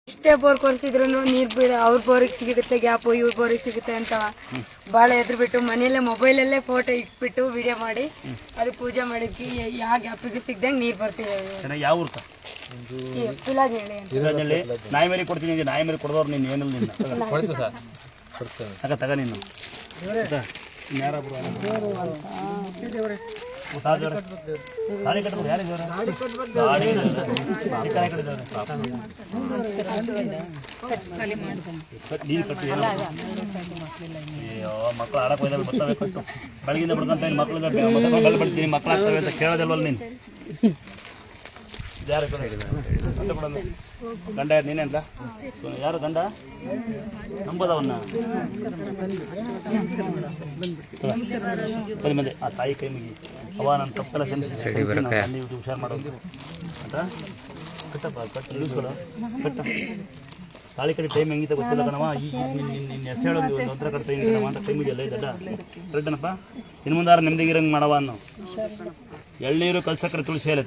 ಇಷ್ಟೇ ಬೋರ್ ಕೊರ್ಸಿದ್ರು ನೀರು ಬಿಡ ಅವ್ರ ಬೋರಿಗೆ ಸಿಗುತ್ತೆ ಗ್ಯಾಪು ಇವ್ರ ಬೋರಿಗೆ ಸಿಗುತ್ತೆ ಅಂತ ಭಾಳ ಎದ್ರು ಬಿಟ್ಟು ಮನೆಯಲ್ಲೇ ಮೊಬೈಲಲ್ಲೇ ಫೋಟೋ ಇಟ್ಬಿಟ್ಟು ವಿಡಿಯೋ ಮಾಡಿ ಅದು ಪೂಜೆ ಮಾಡಿದ್ವಿ. ಯಾವ ಗ್ಯಾಪಿಗೂ ಸಿಗ್ದಂಗೆ ನೀರು ಬರ್ತಿದೆ. ಯಾವ ಊರ್ಕ ಪಿಲಾಜನಹಳ್ಳಿ ನಾಯಿ ಮರಿ ಕೊಡ್ತೀನಿ. ನಾಯಿ ಮರಿ ಕೊಡದವ್ರು ನೀನು ಏನಿಲ್ಲ ನಿನ್ನ ತಗ ನೀನು ಗಾಡಿ ಕಟ್ಟಬೇಕು. ಯಾರಿದ್ದಾರೆ ನೀನು ಕಟ್ಟು. ಅಯ್ಯೋ ಮಕ್ಕಳು ಆಡಕ್ಕೆ ಹೋಯ್ದಾಗ ಬರ್ತವೆ ಕಟ್ಟು. ಬೆಳಗಿಂದ ಬಿಡ್ಕೊಂತ ಮಕ್ಕಳು ಬಲ್ ಬಿಡ್ತೀನಿ ಮಕ್ಕಳು ಆಗ್ತವೆ ಅಂತ ಕೇಳೋದಿಲ್ವಲ್ಲ ನೀನು. ಯಾರು ಗಂಡ ನೀನೇ ಅಂತ ಯಾರು ಗಂಡ ನಂಬೋದವನ್ನ ಬರೀ ಮಂದಿ ಆ ತಾಯಿ ಕೈ ಮುಗಿ ಅವ ನನ್ನ ತಪ್ಪೆಲ್ಲ ಕ್ಷಮಿಸಿ ಹುಷಾರು ಮಾಡೋದು ಅಂತ ಕಟ್ಟಪ್ಪ ಕಟ್ಟು ಇಳಿಸ್ಕೊಡ ಕಟ್ಟ ತಾಳಿ ಕಡೆ ಟೈಮ್ ಹೆಂಗಿತ ಗೊತ್ತಿಲ್ಲ ಕಣವ. ಈಗ ನಿನ್ನ ಹೆಸರು ಹೇಳೋದು ಒಂದು ಒಂಥರ ಕಟ್ತಾ ಇದ್ದೀನವ ಅಂತ ಕೈ ಮುಗಿಯಲ್ಲ ದಡ್ಡ ಕರೆಕ್ಟನಪ್ಪ. ಇನ್ನು ಮುಂದಾರ ನೆಮ್ಮದಿಗಿರಂಗೆ ಮಾಡವ ಅನ್ನೋ ಎಳ್ನೀರು ಕಲ್ಸಕ್ರೆ ತುಳಸಿ ಎಲ್ಲ